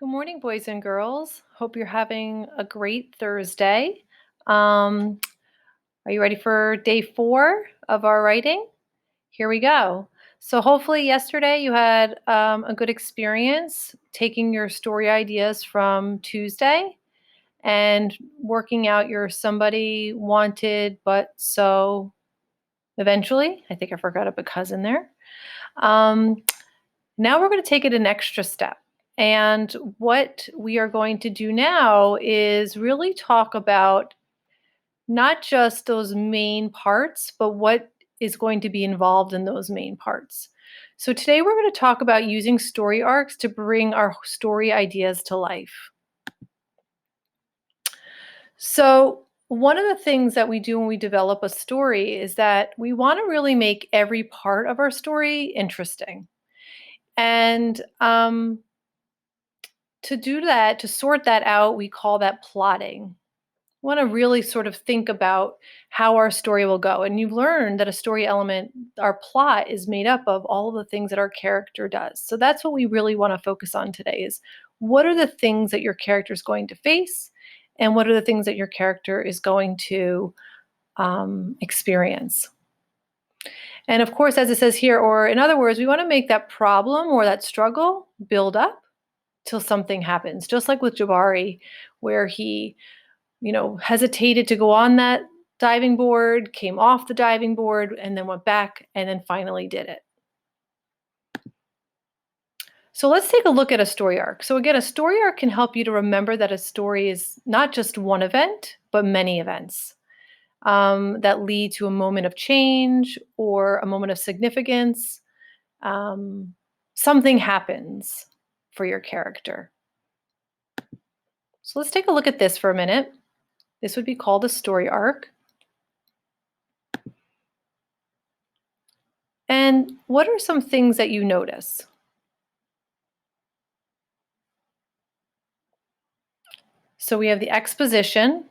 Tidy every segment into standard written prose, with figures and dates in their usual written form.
Good morning, boys and girls. Hope you're having a great Thursday. Um, are you ready for day 4 of our writing? Here we go. So, hopefully, yesterday you had a good experience taking your story ideas from Tuesday and working out your somebody wanted but so eventually. I think I forgot a because in there. Um, Now we're going to take it an extra step. And what we are going to do now is really talk about not just those main parts, but what is going to be involved in those main parts. So today we're going to talk about using story arcs to bring our story ideas to life. So, one of the things that we do when we develop a story is that we want to really make every part of our story interesting. And to do that, to sort that out, we call that plotting. We want to really sort of think about how our story will go. And you've learned that a story element, our plot, is made up of all of the things that our character does. So that's what we really want to focus on today is what are the things that your character is going to face and what are the things that your character is going to experience. And of course, as it says here, or in other words, we want to make that problem or that struggle build up till something happens. Just like with Jabari, where he, hesitated to go on that diving board, came off the diving board, and then went back and then finally did it. So let's take a look at a story arc. So again, a story arc can help you to remember that a story is not just one event, but many events that lead to a moment of change or a moment of significance. Something happens for your character. So let's take a look at this for a minute. This would be called a story arc. And what are some things that you notice? So we have the exposition,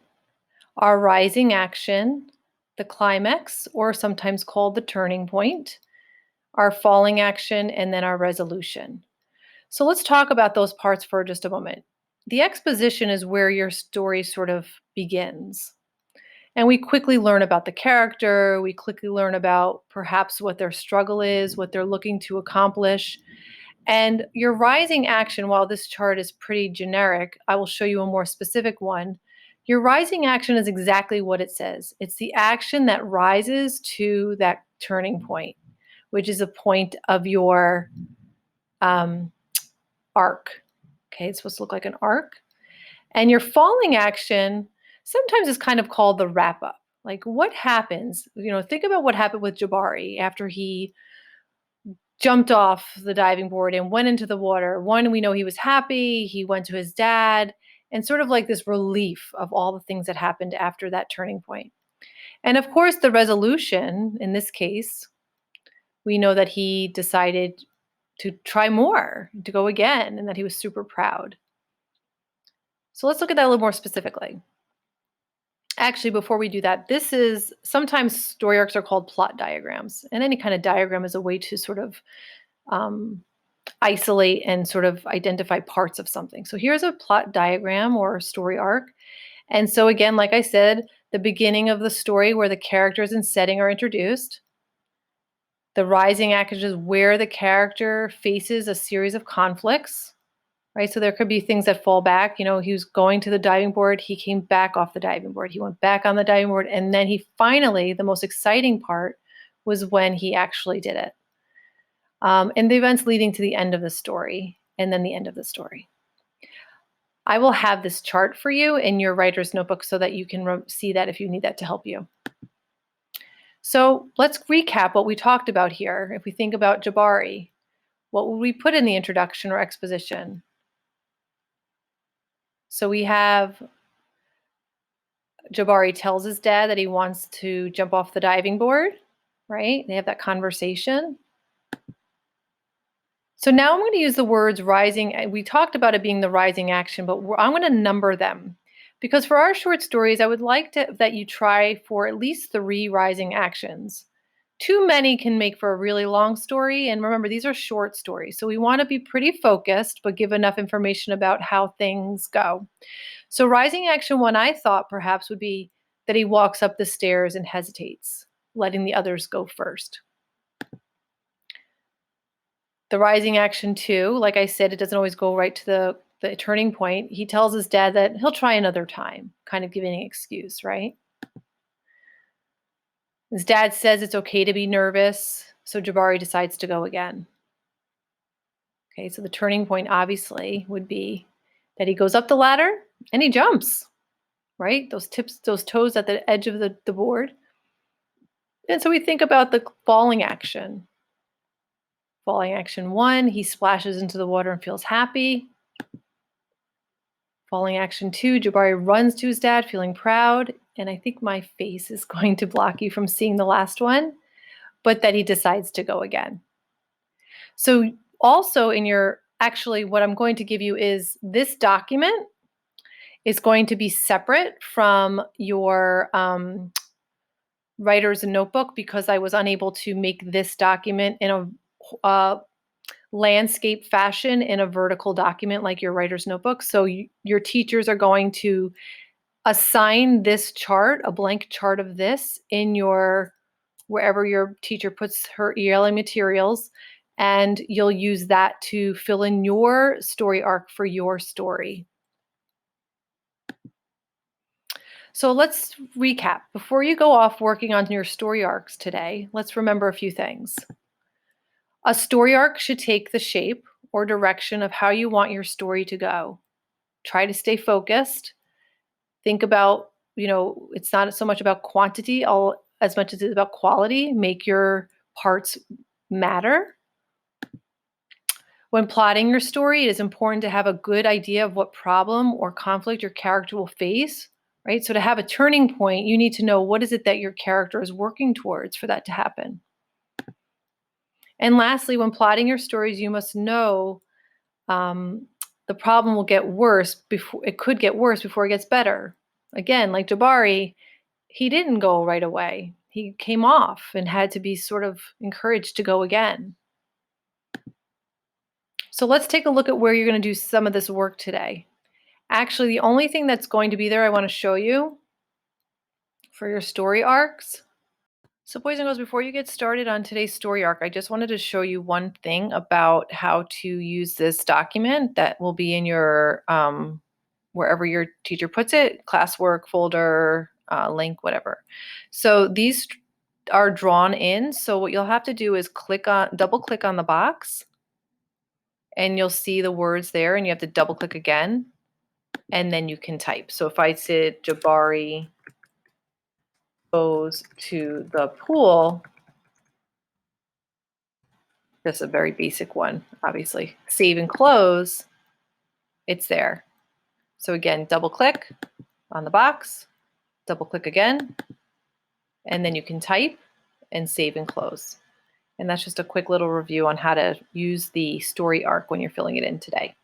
our rising action, the climax, or sometimes called the turning point, our falling action, and then our resolution. So let's talk about those parts for just a moment. The exposition is where your story sort of begins. And we quickly learn about the character, we quickly learn about perhaps what their struggle is, what they're looking to accomplish. And your rising action, while this chart is pretty generic, I will show you a more specific one. Your rising action is exactly what it says. It's the action that rises to that turning point, which is a point of your arc. Okay, it's supposed to look like an arc. And your falling action sometimes is kind of called the wrap up. Like what happens, think about what happened with Jabari after he jumped off the diving board and went into the water. One, we know he was happy. He went to his dad and sort of like this relief of all the things that happened after that turning point. And of course, the resolution in this case, we know that he decided to try more, to go again, and that he was super proud. So let's look at that a little more specifically. Actually, before we do that, this is sometimes story arcs are called plot diagrams, and any kind of diagram is a way to sort of isolate and sort of identify parts of something. So here's a plot diagram or story arc. And so again, like I said, the beginning of the story where the characters and setting are introduced. The rising action is where the character faces a series of conflicts, right? So there could be things that fall back. He was going to the diving board. He came back off the diving board. He went back on the diving board. And then he finally, the most exciting part was when he actually did it. And the events leading to the end of the story, and then the end of the story. I will have this chart for you in your writer's notebook so that you can see that if you need that to help you. So let's recap what we talked about here. If we think about Jabari, what would we put in the introduction or exposition? So we have Jabari tells his dad that he wants to jump off the diving board, right? They have that conversation. So now I'm going to use the words rising. We talked about it being the rising action, but I'm going to number them. Because for our short stories, I would like that you try for at least 3 rising actions. Too many can make for a really long story. And remember, these are short stories. So we want to be pretty focused, but give enough information about how things go. So, rising action one, I thought perhaps would be that he walks up the stairs and hesitates, letting the others go first. The rising action two, like I said, it doesn't always go right to the turning point. He tells his dad that he'll try another time, kind of giving an excuse, right? His dad says it's okay to be nervous, so Jabari decides to go again. Okay, so the turning point obviously would be that he goes up the ladder and he jumps, right? Those tips, those toes at the edge of the board. And so we think about the falling action. Falling action one, he splashes into the water and feels happy. Falling action two, Jabari runs to his dad feeling proud. And I think my face is going to block you from seeing the last one, but that he decides to go again. So also in your, actually what I'm going to give you is this document is going to be separate from your writer's notebook because I was unable to make this document in a landscape fashion in a vertical document like your writer's notebook. So your teachers are going to assign this chart, a blank chart of this in your, wherever your teacher puts her ELA materials, and you'll use that to fill in your story arc for your story. So let's recap. Before you go off working on your story arcs today, let's remember a few things. A story arc should take the shape or direction of how you want your story to go. Try to stay focused. Think about, it's not so much about quantity as much as it's about quality. Make your parts matter. When plotting your story, it is important to have a good idea of what problem or conflict your character will face, right? So to have a turning point, you need to know what is it that your character is working towards for that to happen. And lastly, when plotting your stories, you must know the problem will get worse before it could get worse before it gets better. Again, like Jabari, he didn't go right away. He came off and had to be sort of encouraged to go again. So let's take a look at where you're going to do some of this work today. Actually, the only thing that's going to be there I want to show you for your story arcs. So boys and girls, before you get started on today's story arc, I just wanted to show you one thing about how to use this document that will be in your, wherever your teacher puts it, classwork, folder, link, whatever. So these are drawn in. So what you'll have to do is double click on the box, and you'll see the words there, and you have to double click again, and then you can type. So if I said Jabari goes to the pool, that's a very basic one, obviously. Save and close, it's there. So again, double click on the box, double click again, and then you can type and save and close. And that's just a quick little review on how to use the story arc when you're filling it in today.